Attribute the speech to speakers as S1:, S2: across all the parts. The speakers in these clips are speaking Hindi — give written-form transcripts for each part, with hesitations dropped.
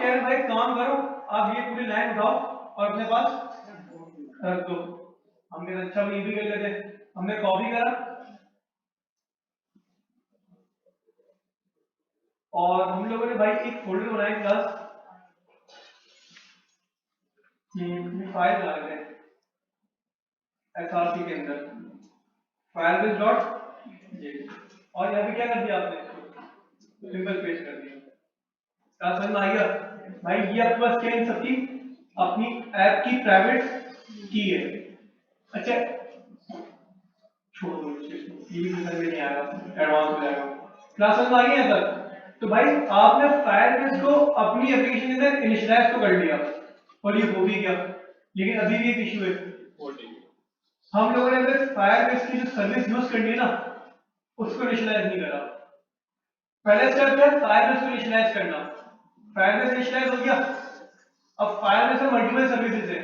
S1: कह रहे हैं भाई काम करो, आप ये पूरी लाइन उठाओ और अपने पास रख दो। हमने अच्छा ये भी कर लेते, हमने कॉपी करा और हम लोगों ने भाई एक फोल्डर बनाया क्लास फाइल बना रहे एसआरसी के अंदर फाइल डॉट जे, और यहाँ पे क्या कर दिया आपने, सिंपल पेस्ट कर दिया। क्या समझ में आ गया भाई? ये आपके पास क्या इन सबकी अपनी ऐप की प्राइवेट की है। अच्छा छोड़ दो ये भी समझ में नहीं आएगा, एडवांस हो जाएगा। क्लास समझ में आ गई है तक? तो भाई आपने फायरबेस को अपनी एप्लीकेशन के अंदर इनिशियलाइज तो कर लिया और ये हो भी गया, लेकिन अभी भी एक इशू है। हम लोगों ने अगर फायरबेस की जो सर्विस यूज करनी है ना उसको इनिशियलाइज नहीं करा। पहले स्टेप क्या, फायरबेस को इनिशियलाइज करना। फायरबेस इनिशियलाइज हो गया, अब फायरबेस में मल्टीपल सर्विसेज है,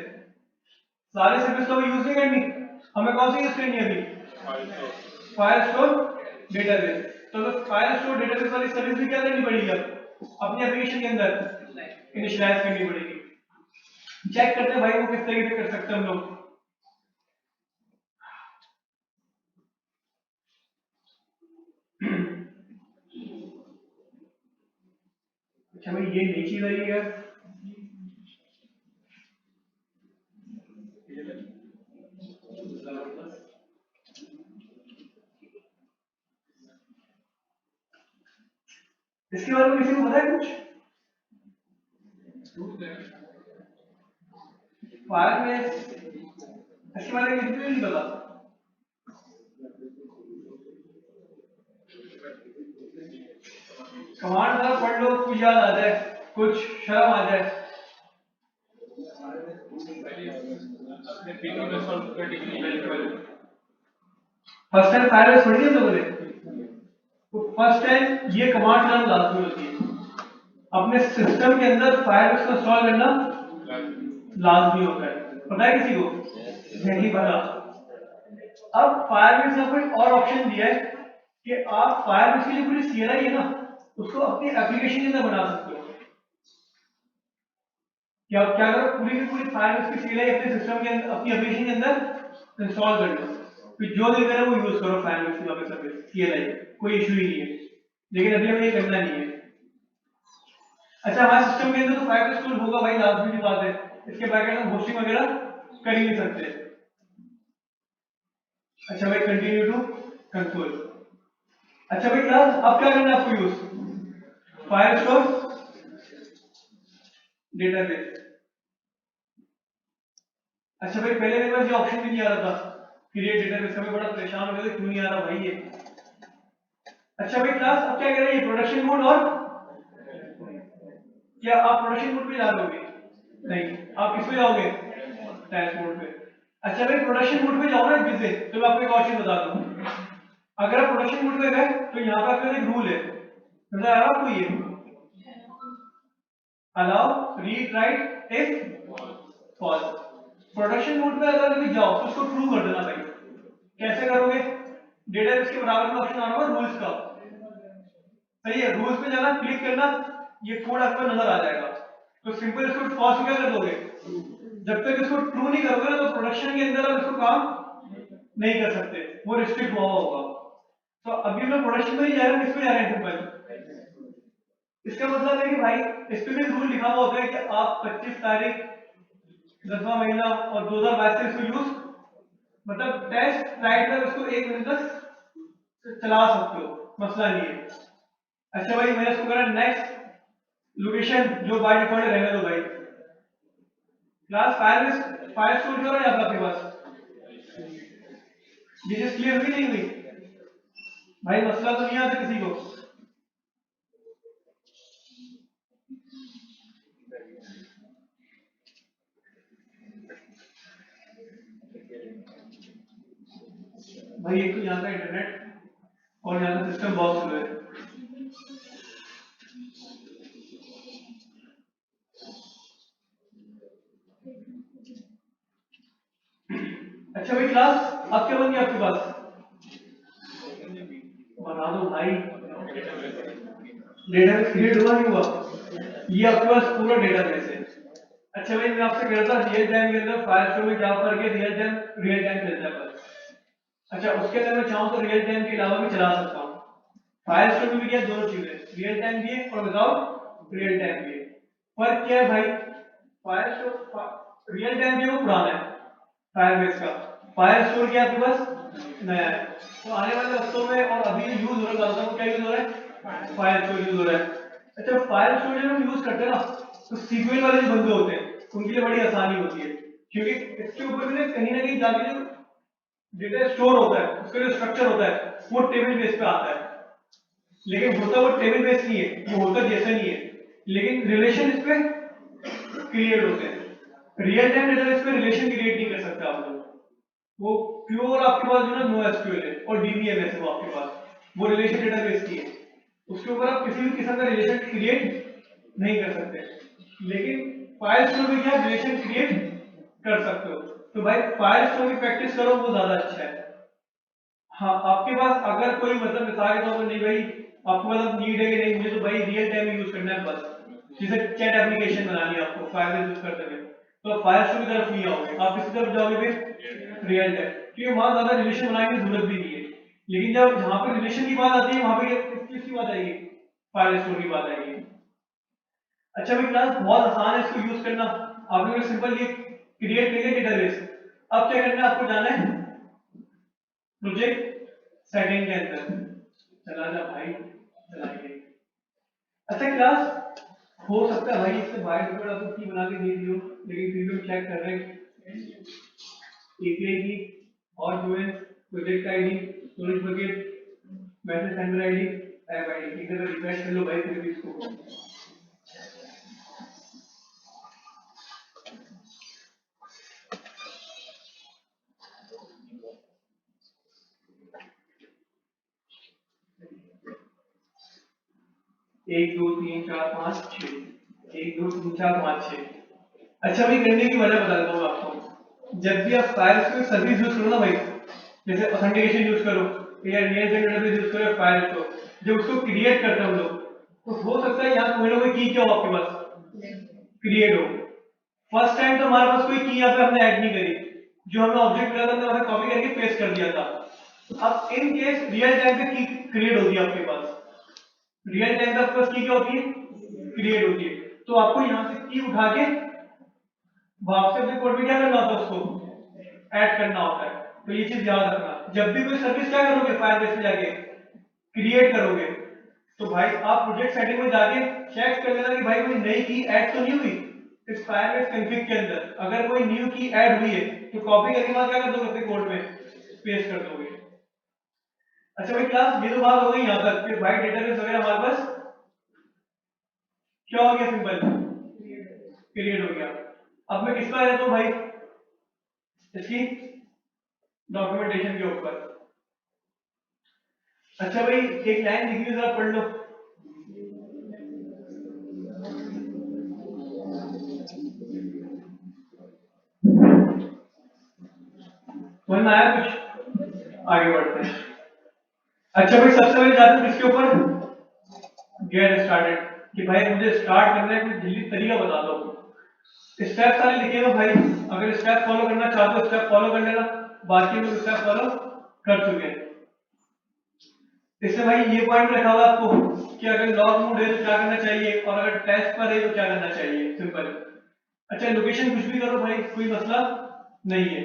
S1: सारे सर्विस को यूज नहीं करनी, हमें कौन सी यूज करनी है अभी, फाइल स्टोर डेटाबेस। तो फाइल स्टोर डेटाबेस वाली सर्विस भी क्या करनी पड़ेगी अब अपनी एप्लीकेशन के अंदर इनिशियलाइज करनी पड़ेगी। चेक करते हैं भाई वो किस तरीके से कर सकते हैं हम लोग। अच्छा भाई ये नई चीज आई है, इसके बारे में किसी को पता है कुछ? फायरबेस इसके बारे में किसी को नहीं पता? कमांड जरा पढ़ लो, कुछ याद आ जाए, कुछ शर्म आ जाए। फर्स्ट टाइम फायरबेस पढ़ी है लोगों ने? तो फर्स्ट टाइम ये कमांड रन लाजमी होती है, अपने सिस्टम के अंदर फायरबेस को इंस्टॉल करना लाजमी होता है। पता है किसी को? नहीं पता। अब फायरबेस में कोई और ऑप्शन दिया है कि आप फायरबेस की जो पूरी सीएलआई है ना उसको अपनी एप्लीकेशन के अंदर बना सकते हो। कि आप क्या करो, पूरी की पूरी फायरबेस की सीएलआई अपने सिस्टम के अंदर अपनी एप्लीकेशन के अंदर इंस्टॉल कर लो, फिर जो दिल करे वो यूज करो फायरबेस की वापस सर्विस सीएलआई, कोई इशू ही नहीं है। लेकिन अभी हमें ये करना नहीं है। अच्छा हमारे सिस्टम के अंदर तो फायरबेस इंस्टॉल होगा भाई, लाजमी की बात है, इसके बैकएंड हम होस्टिंग वगैरह कर ही नहीं सकते। अच्छा भाई कंटिन्यू टू कंसोल। अच्छा भाई क्लास अब क्या करना है आपको यूज, फाइल स्टोर डेटाबेस। अच्छा भाई पहले मेरे पास ये ऑप्शन भी नहीं आ रहा था क्रिएट डेटाबेस का, मैं बड़ा परेशान हो गया क्यों नहीं आ रहा भाई ये। अच्छा भाई क्लास अब क्या कह रहा है ये प्रोडक्शन मोड, और क्या आप प्रोडक्शन मोड पे जा रहे होगे? नहीं, आप किस पे जाओगे, टेस्ट मोड पे। अच्छा भाई प्रोडक्शन मोड पे जाओ ना जैसे, तो मैं आपको एक और चीज बता दूं, अगर आप प्रोडक्शन मोड पे गए तो यहाँ पे आपके एक रूल है, समझ आ रहा है आपको? ये allow read write if false. Production mode पे अगर कभी जाओ तो उसको ट्रू कर देना भाई। कैसे करोगे, डेटाबेस के बराबर में ऑप्शन आ रहा है रूल्स का, सही है, रूल्स पे जाना, क्लिक करना, ये कोड आपको नजर आ जाएगा। तो सिंपल इसको फॉल्स क्या कर दोगे, जब तक इसको ट्रू नहीं करोगे ना तो प्रोडक्शन के अंदर आप इसको काम नहीं कर सकते, वो रिस्ट्रिक्ट हुआ होगा। तो अभी हम प्रोडक्शन में ही जा रहे हैं, किस पे जा रहे हैं, सिंपल। इसका मतलब है कि भाई इस पे भी रूल लिखा हुआ होता है कि आप 25 तारीख 10वां महीना और 2022 से इसको यूज मतलब टेस्ट राइट में इसको 1 महीने तक चला सकते हो, मसला नहीं है। अच्छा भाई मैंने इसको करा नेक्स्ट, लोकेशन जो बाय डिफॉल्ट रहने दो भाई। क्लास फाइल स्टोर जो है यहाँ पे आपके पास ये चीज क्लियर हुई नहीं हुई भाई? मसला तो नहीं आता किसी को? भाई एक तो यहाँ का इंटरनेट और यहाँ का सिस्टम बहुत स्लो है। अच्छा भाई क्लास अब क्या बन गया आपके पास, बता दो भाई। डेटाबेस क्रिएट हुआ नहीं हुआ? ये आपके पास पूरा डेटाबेस है। अच्छा भाई मैं आपसे कह रहा था रियल टाइम के अंदर फायर स्टोर में क्या फर्क है, रियल टाइम चलता है बस। अच्छा उसके अंदर मैं चाहूँ तो रियल टाइम के अलावा भी चला सकता हूँ। फायर स्टोर में भी क्या दोनों चीजें, रियल टाइम भी है और विदाउट रियल टाइम भी है। फर्क क्या है भाई, फायर स्टोर रियल टाइम जो पुराना है फायरबेस का, फायर स्टोर क्या आपके पास नया है। तो आने वाले वक्तों में और अभी यूज हो रहा है, वो क्या यूज हो रहा है, फायर स्टोर यूज हो रहा है। अच्छा फायर स्टोर जब हम यूज करते हैं ना तो सीक्वल वाले जो बंदे होते हैं उनके लिए बड़ी आसानी होती है, क्योंकि इसके ऊपर भी ना कहीं जाके जो डेटा स्टोर होता है उसका जो स्ट्रक्चर होता है वो टेबल बेस पे आता है, लेकिन होता वो टेबल बेस नहीं है, वो होता जैसा नहीं है, लेकिन रिलेशन इस पे क्रिएट होते हैं। रियल टाइम डेटाबेस पे रिलेशन क्रिएट नहीं कर सकते आप लोग, वो प्योर आपके पास जो ना नो एसक्यूएल है और डीबीएमएस है वो आपके पास, वो रिलेशन डेटाबेस की है, उसके ऊपर आप किसी भी किस्म का रिलेशन क्रिएट नहीं कर सकते। लेकिन फाइल स्टोर में क्या रिलेशन क्रिएट कर सकते हो, तो भाई फाइल स्टोर की प्रैक्टिस करो वो ज्यादा अच्छा है। हाँ आपके पास अगर कोई मतलब मिसाल के तौर पर नहीं भाई आपको मतलब नीड है कि नहीं मुझे तो भाई रियल टाइम यूज करना है बस, जैसे चैट एप्लीकेशन बनानी है आपको फायर यूज करते हुए, तो आप फायर स्टोर की तरफ नहीं आओगे, आप किसी तरफ जाओगे फिर रियल टाइम, क्योंकि वहां ज्यादा रिलेशन बनाने की जरूरत भी नहीं है। लेकिन जब जहां पे रिलेशन की बात आती है वहां पे किसकी बात आएगी, फायर स्टोर की बात आएगी। अच्छा भाई क्लास बहुत आसान है इसको यूज करना, आपने सिंपल ये क्रिएट कर लिया डेटाबेस, अब क्या करना है आपको जाना है प्रोजेक्ट सेटिंग के अंदर, चला जा भाई चलाइए। अच्छा क्लास हो सकता है भाई इससे बाहर थोड़ा तो की बना के दे दियो, लेकिन फिर भी हम चेक कर रहे हैं एपीआई की और जो है project ID, storage bucket, message sender ID, app ID, इधर रिफ्रेश कर लो भाई फिर भी इसको। एक दो तीन चार पाँच छः, एक दो तीन चार पाँच छः। अच्छा भाई करने की वजह बता देता हूँ आपको, जब भी आप फायर स्टोर सर्विस यूज करो ना भाई, जैसे ऑथेंटिकेशन यूज करो या रियल टाइम डेटाबेस यूज करो या फायर स्टोर, जब उसको क्रिएट करते हैं हम लोग तो हो सकता है यहाँ कोई ना कोई की क्या हो आपके पास क्रिएट हो। फर्स्ट टाइम तो हमारे पास कोई की यहाँ पे हमने ऐड नहीं करी, जो हमें ऑब्जेक्ट मिला था हमने वहां कॉपी करके पेस्ट कर दिया था। अब इन केस रियल टाइम पे की क्रिएट होती है आपके पास, रियल टाइम पे आपके पास की क्या होती है क्रिएट होती है, तो आपको यहाँ से की उठा के वापस अपने कोड में क्या करना होता है उसको ऐड करना होता है। तो ये चीज याद रखना, जब भी कोई सर्विस क्या करोगे फायरबेस में जाके क्रिएट करोगे तो भाई आप प्रोजेक्ट सेटिंग में जाके चेक कर लेना कि भाई कोई नई की ऐड तो नहीं हुई इस फायरबेस कॉन्फ़िग के अंदर। अगर कोई न्यू की ऐड हुई है तो कॉपी करके बाद क्या कर दोगे अपने कोड में पेस्ट कर दोगे। अच्छा भाई क्लास ये तो बात हो गई यहाँ तक कि भाई डेटाबेस वगैरह हमारे पास क्या हो गया, सिंपल क्रिएट हो गया। अब मैं किस पर आ जाता हूँ भाई, इसकी डॉक्यूमेंटेशन के ऊपर। अच्छा भाई एक लाइन लिखी हुई जरा पढ़ लो। समझ में आया कुछ, आगे बढ़ते हैं। अच्छा भाई सबसे पहले जाते हैं किसके ऊपर, गेट स्टार्टेड, कि भाई मुझे स्टार्ट करना है, कुछ जल्दी तरीका बता दो। स्टेप सारे लिखे हो भाई, अगर स्टेप फॉलो करना चाहते हो स्टेप फॉलो कर लेना, बाकी लोग स्टेप फॉलो कर चुके हैं। इससे भाई ये पॉइंट रखा हुआ आपको कि अगर लॉग मोड है तो क्या करना चाहिए और अगर टेस्ट पर है तो क्या करना चाहिए, सिंपल। अच्छा लोकेशन कुछ भी करो भाई कोई मसला नहीं है।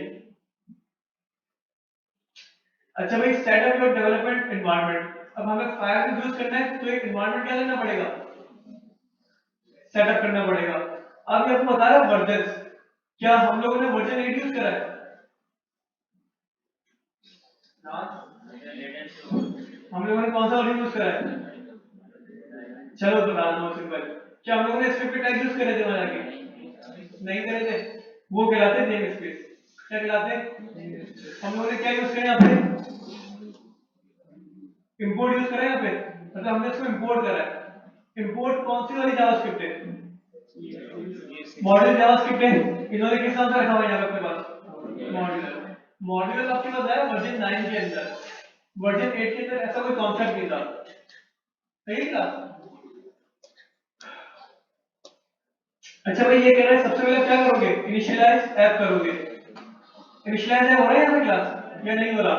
S1: अच्छा भाई सेटअप योर डेवलपमेंट एनवायरनमेंट, अब हमें फायर में यूज करना है तो एक एनवायरनमेंट क्या करना पड़ेगा, सेटअप करना पड़ेगा। अब ये आपको बता रहा है वर्जन, क्या हम लोगों ने वर्जन 8 यूज करा है, हम लोगों ने कौन सा वर्जन यूज करा है, चलो तो डाल दो सिंपल। क्या हम लोगों ने स्क्रिप्ट टैग यूज करे थे वहां जाके, नहीं करे थे, वो कहलाते नेम स्पेस, क्या कहलाते, हम लोगों ने क्या यूज करा यहाँ पे, इंपोर्ट यूज करा है यहाँ पे, मतलब हमने इसको इंपोर्ट करा है। इंपोर्ट कौन सी वाली जावास्क्रिप्ट है, मॉड्यूल जावास्क्रिप्ट है, इन्होंने किस नाम से रखा हुआ है यहाँ पे अपने पास, मॉड्यूल। मॉड्यूल आपके पास है वर्जन 9 के अंदर, वर्जन 8 के अंदर ऐसा कोई कॉन्सेप्ट नहीं था, सही था। अच्छा भाई ये कह रहे हैं सबसे पहले क्या करोगे, इनिशियलाइज ऐप करोगे। इनिशियलाइज ऐप हो रहा है यहाँ पे क्लास या नहीं हो रहा?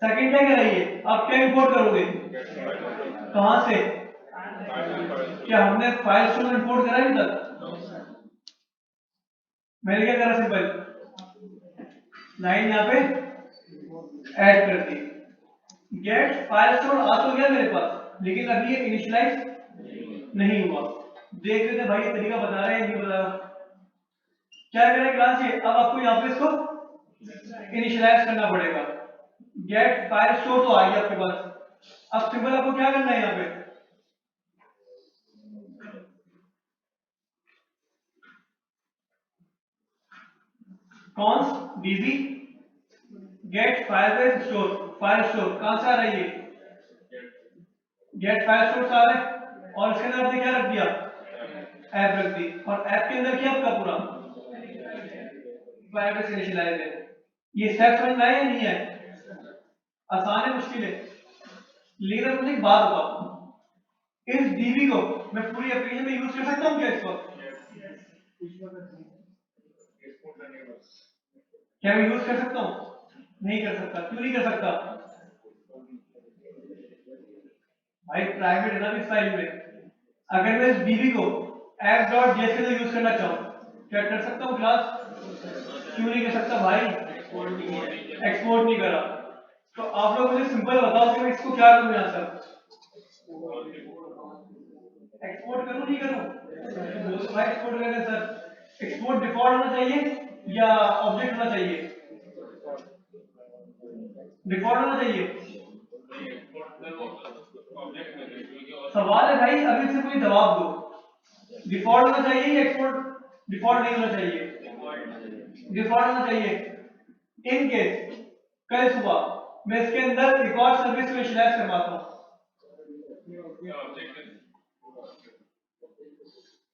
S1: सेकंड क्या कह रही है, आप क्या इंपोर्ट करोगे, कहां से? क्या हमने फाइल स्टोर इंपोर्ट करा अभी तक? मैंने क्या करा, सिंपल लाइन यहाँ पे ऐड कर दी, गेट फाइल स्टोर आ तो गया मेरे पास, लेकिन अभी ये इनिशियलाइज नहीं हुआ। देख रहे थे भाई ये तरीका बता रहे हैं नहीं बता रहा, क्या करें क्लास ये, अब आपको यहाँ पे इसको इनिशियलाइज करना पड़ेगा। गेट फाइल स्टोर तो आ गया आपके पास, अब सिंपल आपको क्या करना है यहाँ पे, const DB get file store, file store कहां से आ रहा है ये, गेट फाइल स्टोर से आ रहा है, और इसके अंदर आपने क्या रख दिया, ऐप रख दी, और ऐप के अंदर क्या आपका पूरा फाइल से इनिशियलाइज है। ये स्टेप समझ में आया या नहीं है? आसान है मुश्किल है? लेकिन अब मुझे एक बात बताओ, इस डीबी को मैं पूरी एप्लीकेशन में यूज कर सकता हूँ क्या इसको? क्या मैं यूज कर सकता हूँ? नहीं कर सकता, क्यों नहीं कर सकता भाई? प्राइवेट है ना इस फाइल में, अगर मैं इस डीबी को app.js के लिए यूज करना चाहूँ क्या कर सकता हूँ क्लास? क्यों नहीं कर सकता भाई? एक्सपोर्ट नहीं करा। तो आप लोग मुझे सिंपल बताओ कि मैं इसको क्या करूँ यहाँ सर, एक्सपोर्ट करूँ नहीं करूँ? तो भाई एक्सपोर्ट करने सर, एक्सपोर्ट डिफॉल्ट होना चाहिए या ऑब्जेक्ट होना चाहिए? डिफॉल्ट होना चाहिए। सवाल है भाई, अभी से कोई जवाब दो, डिफॉल्ट होना चाहिए या एक्सपोर्ट, डिफॉल्ट नहीं होना चाहिए, डिफॉल्ट होना चाहिए। इन केस कल सुबह मैं इसके अंदर एक और सर्विस को इनिशियलाइज करवाता हूँ,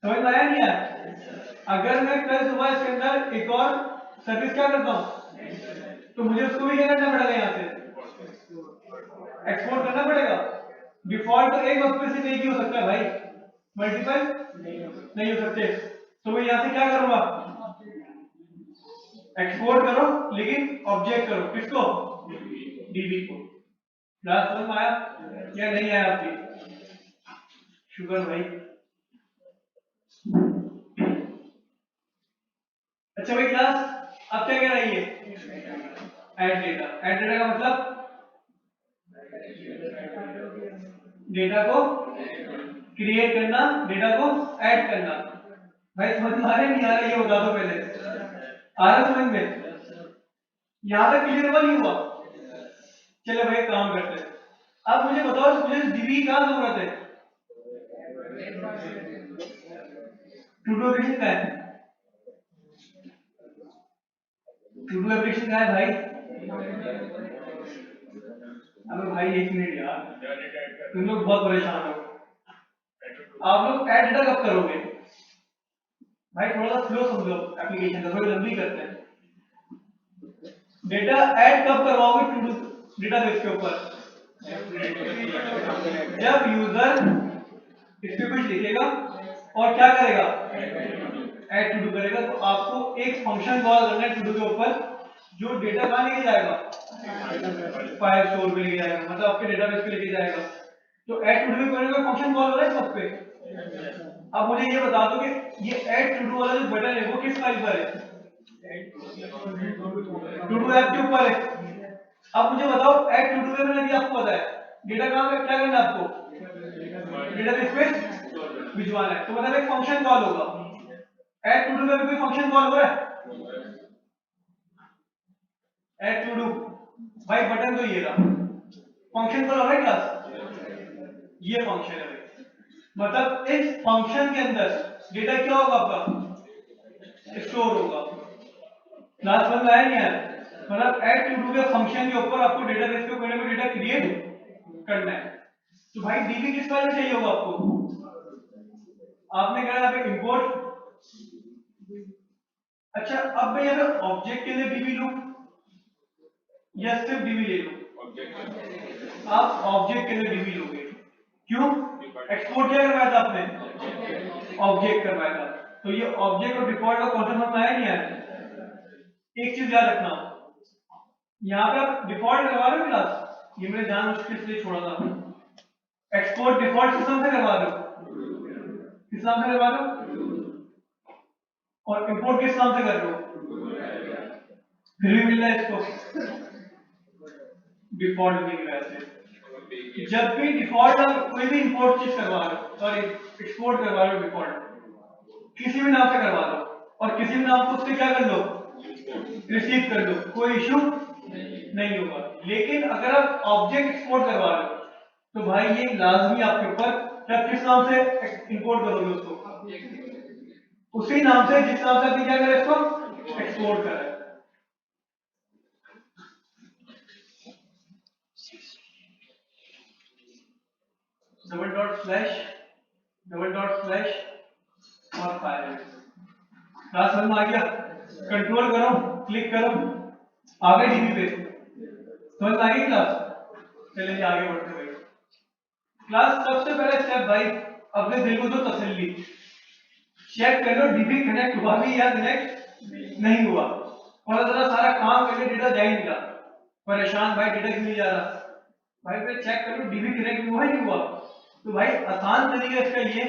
S1: समझ में आया नहीं आया? अगर मैं कल सुबह इसके अंदर एक और सर्विस क्या करता हूँ, तो मुझे उसको भी क्या करना पड़ेगा, यहाँ से एक्सपोर्ट करना पड़ेगा। डिफॉल्ट तो एक वक्त पे सिर्फ एक ही हो सकता है भाई, मल्टीपल नहीं हो सकते। तो मैं यहाँ से क्या करूंगा, एक्सपोर्ट करो, लेकिन ऑब्जेक्ट करो, किसको, डीबी को। क्लास समझ में आया या नहीं आया आपकी? शुगर भाई। अच्छा भाई क्लास, अब क्या कह रही है, ऐड डेटा। ऐड डेटा का मतलब डेटा को क्रिएट करना, डेटा को ऐड करना। भाई समझ में आ रहा है नहीं आ रहा, ये बता दो पहले, आ रहा समझ में? यहां तक क्लियर हुआ नहीं हुआ? चलो भाई काम करते हैं, अब मुझे बताओ मुझे डीबी का जरूरत है, टू डू एप्लीकेशन का है, टू डू एप्लीकेशन का है भाई। अबे भाई एक मिनट यार, तुम लोग बहुत परेशान हो। आप लोग ऐड डेटा कब करोगे भाई? थोड़ा सा स्लो समझो एप्लीकेशन का, थोड़ी लंबी करते हैं। डेटा ऐड कब करवाओगे टू डू डेटाबेस के ऊपर? जब यूजर इस पे कुछ लिखेगा और क्या करेगा, ऐड टू डू करेगा। तो आपको एक फंक्शन कॉल करना है टू डू के ऊपर, जो डेटा कहां लेके जाएगा, फाइल स्टोर पे लेके जाएगा, मतलब आपके डेटाबेस पे लेके जाएगा। तो ऐड टू डू करने का फंक्शन कॉल हो रहा है सब पे। अब मुझे ये बता दो कि ये ऐड टू डू वाला जो बटन है वो किस फाइल पर है, टू डू ऐप के ऊपर है। अब मुझे बताओ ऐड टू डू में मैंने अभी आपको बताया डेटा कहां पे क्या करना है आपको, डेटाबेस पे भिजवाना है। तो मतलब एक फंक्शन कॉल होगा, ऐड टू डू में कोई फंक्शन कॉल हो रहा है, ऐड टू डू भाई बटन तो ये रहा, फंक्शन कॉल हो रहा है क्लास, ये फंक्शन है भाई। मतलब इस फंक्शन के अंदर डेटा क्या होगा आपका, स्टोर होगा। क्लास समझ में आया नहीं आया? मतलब ऐड टू डू के फंक्शन के ऊपर आपको डेटाबेस के ऊपर में डेटा क्रिएट करना है। तो भाई डीबी किस वाले चाहिए होगा आपको, आपने कहा यहाँ पे इंपोर्ट। अच्छा अब मैं यहाँ पे ऑब्जेक्ट के लिए डीबी लूं या सिर्फ डीबी ले लूं? आप ऑब्जेक्ट के लिए डीबी लोगे, क्यों? एक्सपोर्ट क्या करवाया था आपने, ऑब्जेक्ट करवाया था। तो ये ऑब्जेक्ट और डिफॉल्ट का कॉन्सेप्ट समझ में आया नहीं आया? एक चीज याद रखना, यहाँ पे आप डिफॉल्ट करवा रहे हो क्लास, ये मैंने जानबूझ के इसलिए छोड़ा था। एक्सपोर्ट डिफॉल्ट किस नाम से करवा रहे हो? किस नाम से करवा रहे हो? और इंपोर्ट किस नाम से कर रहे हो? फिर भी मिल रहा है इसको डिफॉल्ट नहीं मिल रहा है। जब भी डिफॉल्ट आप कोई भी इंपोर्ट चीज करवा रहे हो, सॉरी एक्सपोर्ट करवा रहे हो, डिफॉल्ट किसी भी नाम से करवा लो और किसी भी नाम को उससे क्या कर लो, रिसीव कर लो, कोई इशू नहीं होगा। लेकिन अगर आप ऑब्जेक्ट एक्सपोर्ट करवा रहे हो तो भाई ये लाजमी आपके ऊपर, क्या किस नाम से इंपोर्ट करोगे उसको, उसी नाम से जिस नाम से आप क्या करें इसको एक्सपोर्ट करें। डबल डॉट स्लैश और फाइल। क्लास समझ में आ गया? कंट्रोल करो, क्लिक करो, आगे डीबी पे समझ में आ गई क्लास? चलिए आगे बढ़ते भाई। क्लास सबसे पहले स्टेप भाई, अपने दिल को तो तसल्ली, चेक कर लो डीबी कनेक्ट हुआ भी या कनेक्ट नहीं हुआ। और जरा सारा काम करके डेटा जा ही नहीं रहा, परेशान भाई डेटा क्यों नहीं जा रहा, भाई पे चेक करो डीबी कनेक्ट हुआ ही नहीं हुआ। तो भाई आसान तरीका इसका ये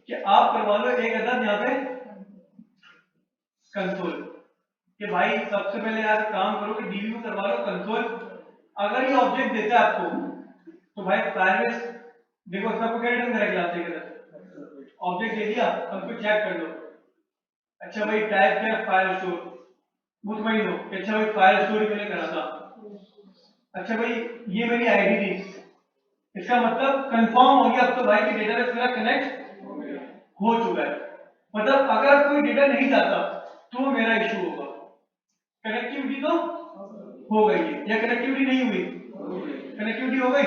S1: कि आप करवा लो एक अदद यहाँ पे कंसोल, कि भाई सबसे पहले यार काम करो कि डीबी को करवा लो कंसोल। अगर ये ऑब्जेक्ट देता है आपको तो भाई फायरबेस देखो सबको क्या रिटर्न करेगा क्लास के अंदर, ऑब्जेक्ट दे दिया, हमको चेक कर लो। अच्छा भाई टाइप क्या, फाइल स्टोर, मुतमईन हो कि अच्छा भाई फाइल स्टोर मैंने करा था। अच्छा भाई ये मेरी आईडी थी, इसका मतलब कंफर्म हो गया अब तो भाई कि डेटाबेस मेरा कनेक्ट हो चुका है। मतलब अगर कोई डेटा नहीं जाता तो मेरा इशू होगा। कनेक्टिविटी तो हो गई है या कनेक्टिविटी नहीं हुई? कनेक्टिविटी हो गई,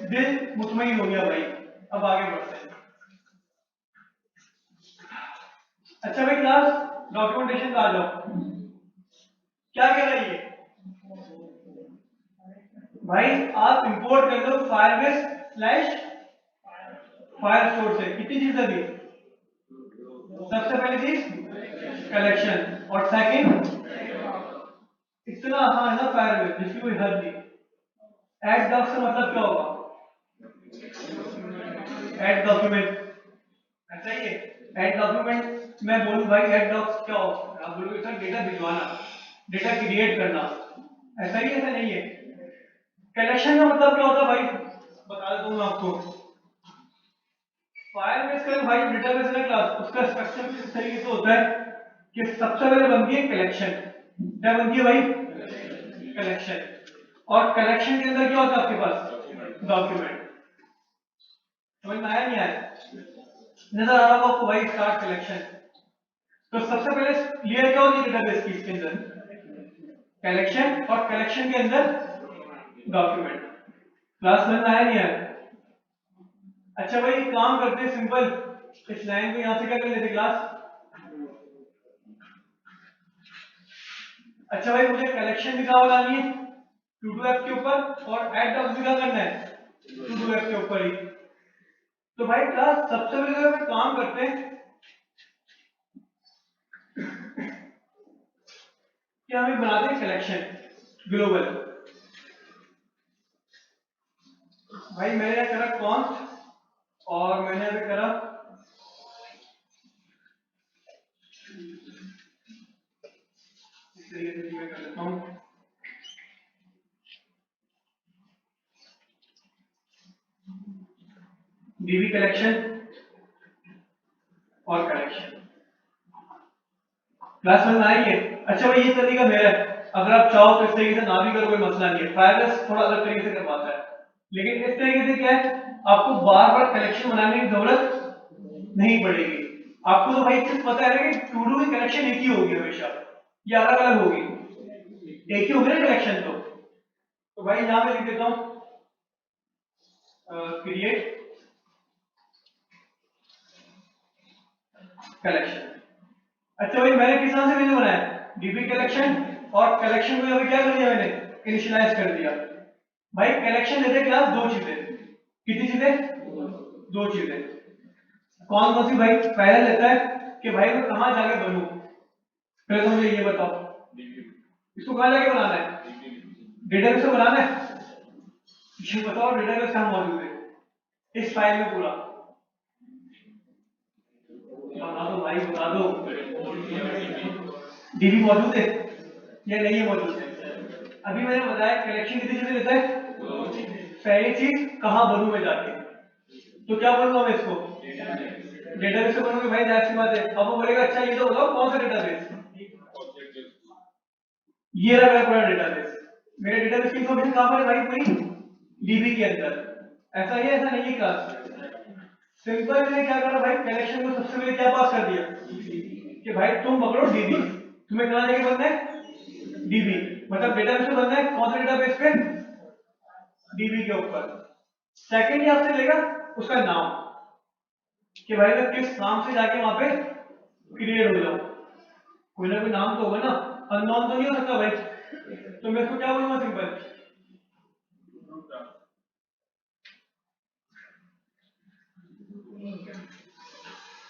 S1: दिल मुतमईन हो गया भाई। अब आगे बढ़ते हैं। अच्छा भाई क्लास डॉक्यूमेंटेशन पे आ जाओ, क्या कह रहा है ये भाई, आप इंपोर्ट कर लो फायरबेस स्लैश फाइल स्टोर से। कितनी चीजें दी? सबसे पहली चीज कलेक्शन और सेकंड इतना आसान है ना फायरबेस जिसकी कोई हद नहीं। ऐड डॉक से मतलब क्या होगा? ऐड डॉक्यूमेंट, ऐसा ही है। ऐड डॉक्यूमेंट मैं बोलूं भाई ऐड डॉक्स क्या होगा, आप बोलोगे सर डेटा भिजवाना, डेटा क्रिएट करना, ऐसा ही ऐसा नहीं है। कलेक्शन का मतलब क्या होता है भाई, बता देता हूं आपको। फायरबेस का भाई डेटाबेस है क्लास, उसका स्ट्रक्चर किस तरीके से होता है कि सबसे पहले बनती है कलेक्शन। क्या बनती है भाई? कलेक्शन। और कलेक्शन के अंदर क्या होता है आपके पास? डॉक्यूमेंट। समझ में आया नहीं आया? नजर आ रहा होगा आपको भाई स्टार्ट कलेक्शन। तो सबसे पहले लेयर क्या होती है डेटाबेस की, इसके अंदर कलेक्शन और कलेक्शन के अंदर डॉक्यूमेंट। क्लास में आया नहीं आया? अच्छा भाई काम करते हैं सिंपल, इस लाइन को यहां से क्या कर लेते क्लास। अच्छा भाई मुझे कलेक्शन भी कहां बनानी है? टू टू एफ के ऊपर, और ऐड डॉक्स भी क्या करना है? टू टू एफ के ऊपर ही। तो भाई क्लास सबसे पहले अगर काम करते हैं कि हमें बनाते हैं कलेक्शन ग्लोबल। भाई मैंने क्या करा कॉन्स्ट, और मैंने अभी करा इस तरीके से मैं कर लेता हूं डीबी कलेक्शन और कलेक्शन। क्लास में आई है? अच्छा भाई ये तरीका मेरा है, अगर आप चाहो तो इस तरीके से ना भी करो कोई मसला नहीं है, फायरबेस थोड़ा अलग तरीके से करवाता है। लेकिन इस तरीके से क्या है, आपको बार बार कलेक्शन बनाने की जरूरत नहीं पड़ेगी। आपको तो भाई चीज पता है ना कि टू डू की कलेक्शन एक ही होगी हमेशा, या अलग अलग होगी? एक ही होगी ना कलेक्शन। तो भाई यहां पे लिख देता हूं क्रिएट कलेक्शन। अच्छा भाई मैंने किस तरह से वीडियो बनाया? डीबी कलेक्शन, और कलेक्शन को अभी क्या कर दिया मैंने? इनिशियलाइज कर दिया। भाई कलेक्शन लेते क्लास दो चीजें, कितनी चीजें? दो चीजें। कौन कौन सी भाई? पहला लेता है कि भाई मैं कहाँ जाके बनूं, पहले तो मुझे ये बताओ इसको कहाँ जाके बनाना है, डेटाबेस में बनाना है, ये बताओ डेटाबेस कहाँ मौजूद है इस फाइल में पूरा, बता दो भाई बता दो, डीबी मौजूद है या नहीं है मौजूद है। अभी मैंने बताया कलेक्शन कितनी चीजें देता है, पहली चीज कहाँ बनूं मैं जाके, तो क्या बनूंगा मैं इसको डेटाबेस से बनूंगा भाई, जाहिर सी बात है। अब वो बोलेगा अच्छा ये तो बताओ कौन सा डेटाबेस, ये रहा मेरा पूरा डेटाबेस, मेरे डेटाबेस की इन्फॉर्मेशन कहाँ पर है भाई, पूरी डीबी के अंदर। ऐसा ही है ऐसा नहीं है क्लास, सिंपल मैंने क्या करा भाई, कलेक्शन को सबसे पहले क्या पास कर दिया कि भाई तुम पकड़ो डीबी, तुम्हें कहाँ लेके बनना है डीबी, मतलब डेटाबेस में बनना है, कौन सा डेटाबेस पे डीबी के ऊपर। सेकंड ही आपसे लेगा उसका नाम कि भाई मैं किस नाम से जाके वहां पे क्रिएट हो जाऊं, कोई ना कोई नाम तो होगा ना, अननोन तो नहीं हो सकता भाई, तो मैं इसको क्या बोलूंगा सिंपल,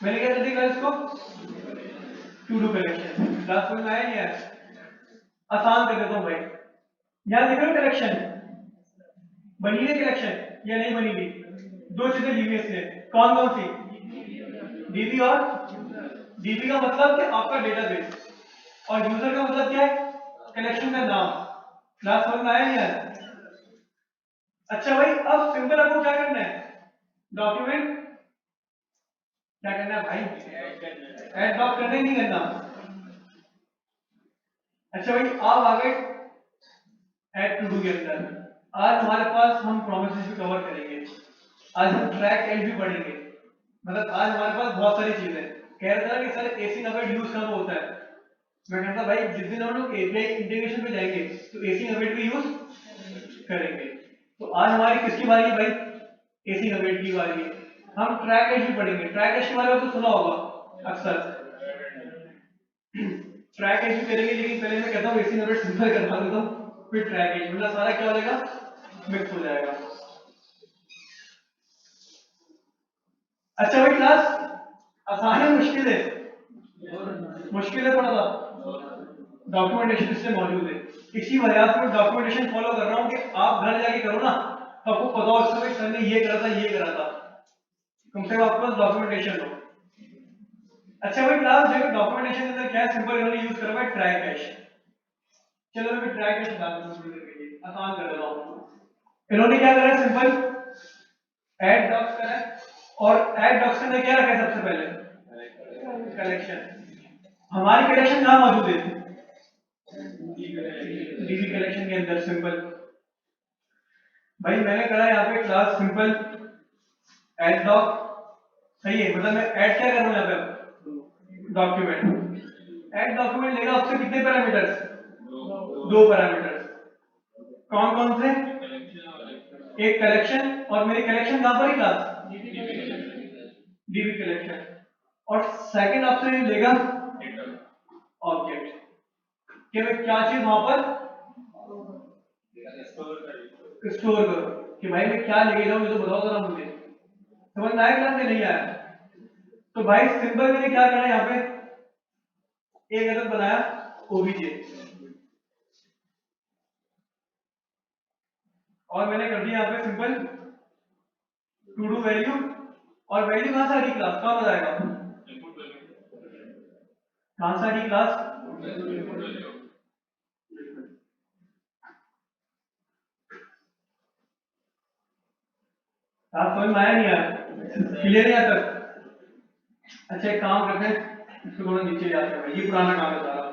S1: मैंने क्या कर दिया इसको टू डू कलेक्शन। क्लास में आया नहीं आया, आसान कर देता हूं भाई, यहां देख रहे हो कलेक्शन बनी है, कलेक्शन या नहीं बनी थी, दो चीजें ली हुई इसने, कौन कौन सी डीबी, और डीबी का मतलब कि आपका डेटाबेस, और यूजर का मतलब क्या है कलेक्शन का नाम। क्लास समझ में आया नहीं आया। अच्छा भाई अब सिंपल आपको क्या करना है, डॉक्यूमेंट क्या करना है भाई, ऐड डॉक करना ही नहीं करना। अच्छा भाई आप आ गए ऐड टू डू के अंदर, आज हमारे पास हम प्रोमिसेस भी कवर करेंगे, आज हम ट्रैक एंड भी पढ़ेंगे, मतलब आज हमारे पास बहुत सारी चीजें, कह रहा था कि सर एसी नवेट यूज कब होता है, मैं कहता भाई जिस दिन हम लोग एपीआई इंटीग्रेशन पे जाएंगे तो एसी नवेट भी यूज करेंगे। तो आज हमारी किसकी बारी है भाई, एसी नवेट की बारी है। हम ट्रैक एज भी पढ़ेंगे, ट्रैक एज के बारे में तो सुना होगा अक्सर, ट्रैक एज भी करेंगे, लेकिन पहले मैं कहता हूँ एसी नवेट सिंपल करवा देता हूँ, फिर ट्रैक एज, मतलब सारा क्या हो जाएगा मिक्स हो जाएगा। अच्छा भाई क्लास आसान है मुश्किल है, मुश्किल है थोड़ा सा, डॉक्यूमेंटेशन इसमें मौजूद है, इसी वजह से मैं डॉक्यूमेंटेशन फॉलो कर रहा हूँ कि आप घर जाके करो ना तो आपको पता हो इसमें सर ने ये करा था ये करा था, कम से कम आपके पास डॉक्यूमेंटेशन हो। अच्छा भाई क्लास देखो डॉक्यूमेंटेशन के अंदर क्या है, सिंपल इन्होंने यूज करा है ट्रैक कैश, चलो मैं ट्रैक कैश बता दूं थोड़ी देर के लिए, आसान कर देता हूं। इन्होंने क्या करा है सिंपल ऐड डॉक्स करा है, और ऐड डॉक्स के अंदर क्या रखा है सबसे पहले कलेक्शन, हमारी कलेक्शन कहां मौजूद है डीबी कलेक्शन के अंदर। सिंपल भाई मैंने करा यहाँ पे क्लास सिंपल ऐड डॉक, सही है, मतलब मैं ऐड क्या कर रहा हूँ यहाँ पे डॉक्यूमेंट, ऐड डॉक्यूमेंट लेगा आपसे कितने पैरामीटर्स, दो पैरामीटर्स, कौन कौन से, एक कलेक्शन, और मेरी कलेक्शन कहां पर ही क्लास डीबी कलेक्शन, और सेकंड आपसे लेगा ऑब्जेक्ट, कि मैं क्या चीज वहां पर स्टोर करो, कि भाई मैं क्या लेके जाऊं ये तो बताओ जरा मुझे, समझ में आया क्लास में नहीं आया। तो भाई सिंपल मैंने क्या करा यहाँ पे, एक अदद बनाया ओबीजे, और मैंने कर दिया यहाँ पे सिंपल टू डू वैल्यू, और वैल्यू कहां से आ रही क्लास, कहां बताएगा कहां से आ रही क्लास, आप समझ में आया नहीं आया, क्लियर है यहाँ तक। अच्छा एक काम करते हैं, इसको थोड़ा नीचे ले आते हैं, ये पुराना काम है सारा,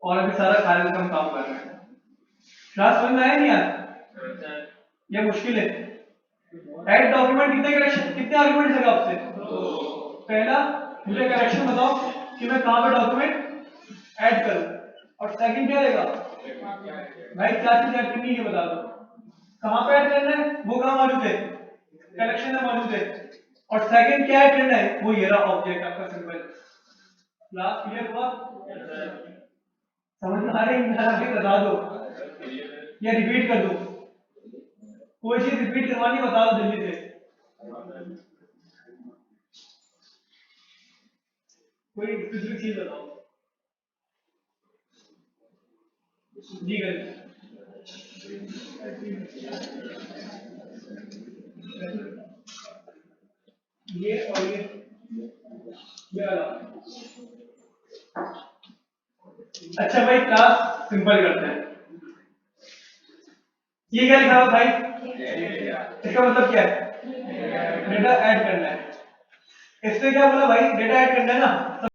S1: और अभी सारा फाइल का हम काम कर रहे हैं। क्लास समझ में आया नहीं आया, ये मुश्किल है। ऐड डॉक्यूमेंट कितने करेक्शन, कितने आर्गुमेंट लगा आपसे, पहला मुझे करेक्शन बताओ कि मैं कहां पे डॉक्यूमेंट ऐड करूं, और सेकंड क्या रहेगा भाई क्या चीज ऐड करनी है बता दो, कहां पे ऐड करना है वो कहां मौजूद है कलेक्शन में मौजूद है, और सेकंड क्या ऐड करना है वो ये रहा ऑब्जेक्ट आपका सिंपल। क्लास क्लियर हुआ, समझ में आ रही है, बता दो या रिपीट कर दो, कोई चीज रिपीट करवानी बता दो जल्दी से। कोई स्पेसिफिक चीज बताओ जी कर ये और ये वाला अच्छा भाई क्लास सिंपल करते हैं ये क्या लिखा हुआ भाई इसका मतलब क्या है डेटा ऐड करना है इससे क्या बोला भाई डेटा ऐड करना है ना